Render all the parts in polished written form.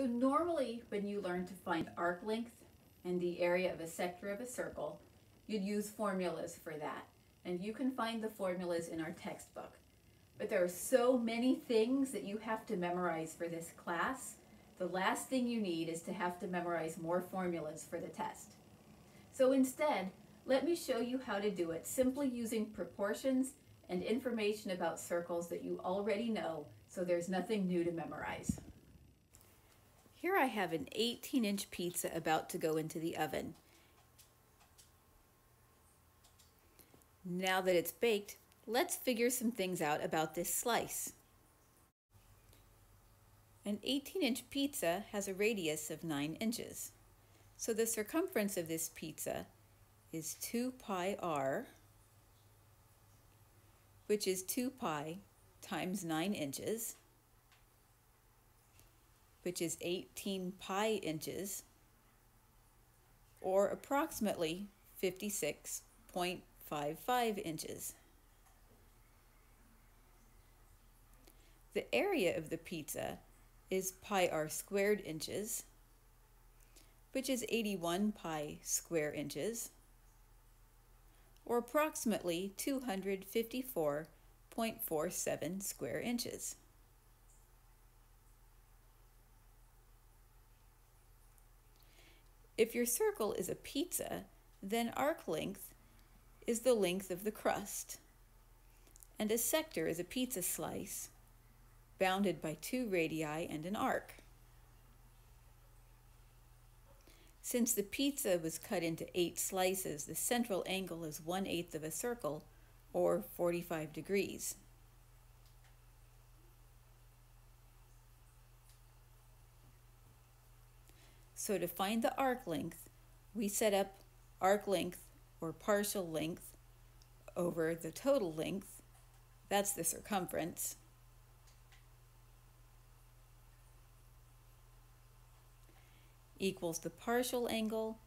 So normally when you learn to find arc length and the area of a sector of a circle, you'd use formulas for that. And you can find the formulas in our textbook. But there are so many things that you have to memorize for this class. The last thing you need is to have to memorize more formulas for the test. So instead, let me show you how to do it simply using proportions and information about circles that you already know, so there's nothing new to memorize. Here I have an 18-inch pizza about to go into the oven. Now that it's baked, let's figure some things out about this slice. An 18-inch pizza has a radius of 9 inches. So the circumference of this pizza is 2 pi r, which is 2 pi times 9 inches, which is 18 pi inches, or approximately 56.55 inches. The area of the pizza is pi r squared inches, which is 81 pi square inches, or approximately 254.47 square inches. If your circle is a pizza, then arc length is the length of the crust, and a sector is a pizza slice bounded by 2 radii and an arc. Since the pizza was cut into 8 slices, the central angle is 1/8 of a circle, or 45 degrees. So to find the arc length, we set up arc length, or partial length, over the total length, that's the circumference, equals the partial angle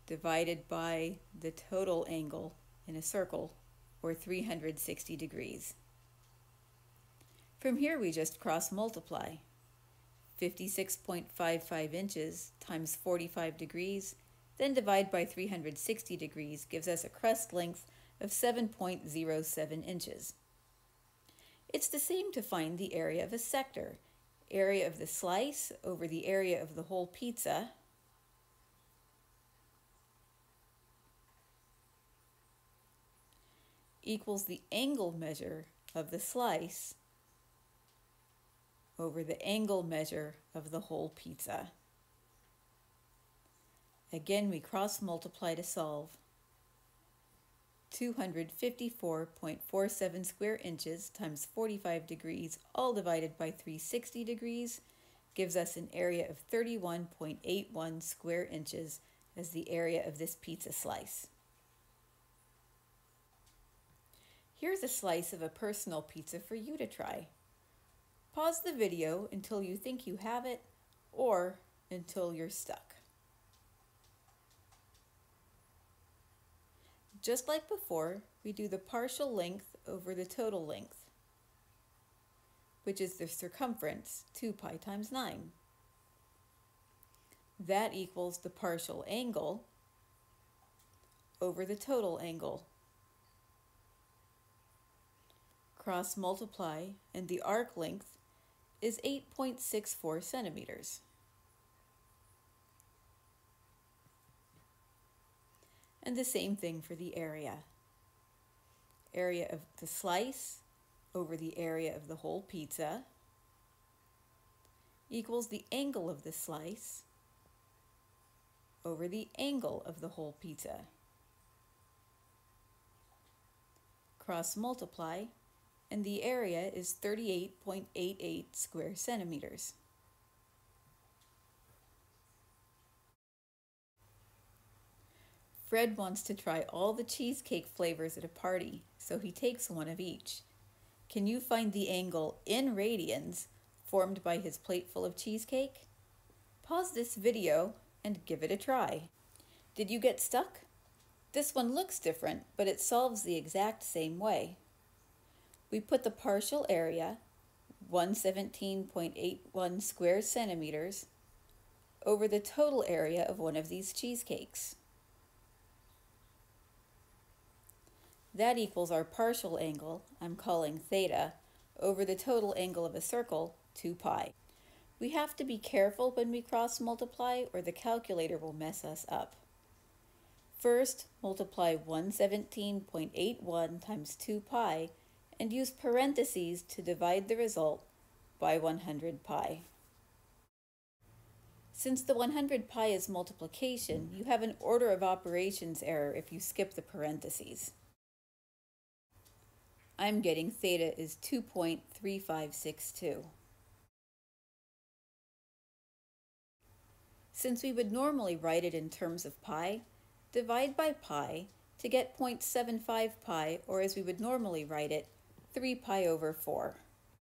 divided by the total angle in a circle, or 360 degrees. From here we just cross multiply. 56.55 inches times 45 degrees, then divide by 360 degrees gives us a crust length of 7.07 inches. It's the same to find the area of a sector. Area of the slice over the area of the whole pizza equals the angle measure of the slice over the angle measure of the whole pizza. Again, we cross multiply to solve. 254.47 square inches times 45 degrees, all divided by 360 degrees, gives us an area of 31.81 square inches as the area of this pizza slice. Here's a slice of a personal pizza for you to try. Pause the video until you think you have it, or until you're stuck. Just like before, we do the partial length over the total length, which is the circumference, 2 pi times 9. That equals the partial angle over the total angle. Cross multiply, and the arc length is 8.64 centimeters. And the same thing for the area. Area of the slice over the area of the whole pizza equals the angle of the slice over the angle of the whole pizza. Cross multiply, and the area is 38.88 square centimeters. Fred wants to try all the cheesecake flavors at a party, so he takes one of each. Can you find the angle in radians formed by his plate full of cheesecake? Pause this video and give it a try. Did you get stuck? This one looks different, but it solves the exact same way. We put the partial area 117.81 square centimeters over the total area of one of these cheesecakes. That equals our partial angle, I'm calling theta, over the total angle of a circle, 2 pi. We have to be careful when we cross multiply or the calculator will mess us up. First, multiply 117.81 times 2 pi and use parentheses to divide the result by 100 pi. Since the 100 pi is multiplication, you have an order of operations error if you skip the parentheses. I'm getting theta is 2.3562. Since we would normally write it in terms of pi, divide by pi to get 0.75 pi, or as we would normally write it, 3 pi over 4.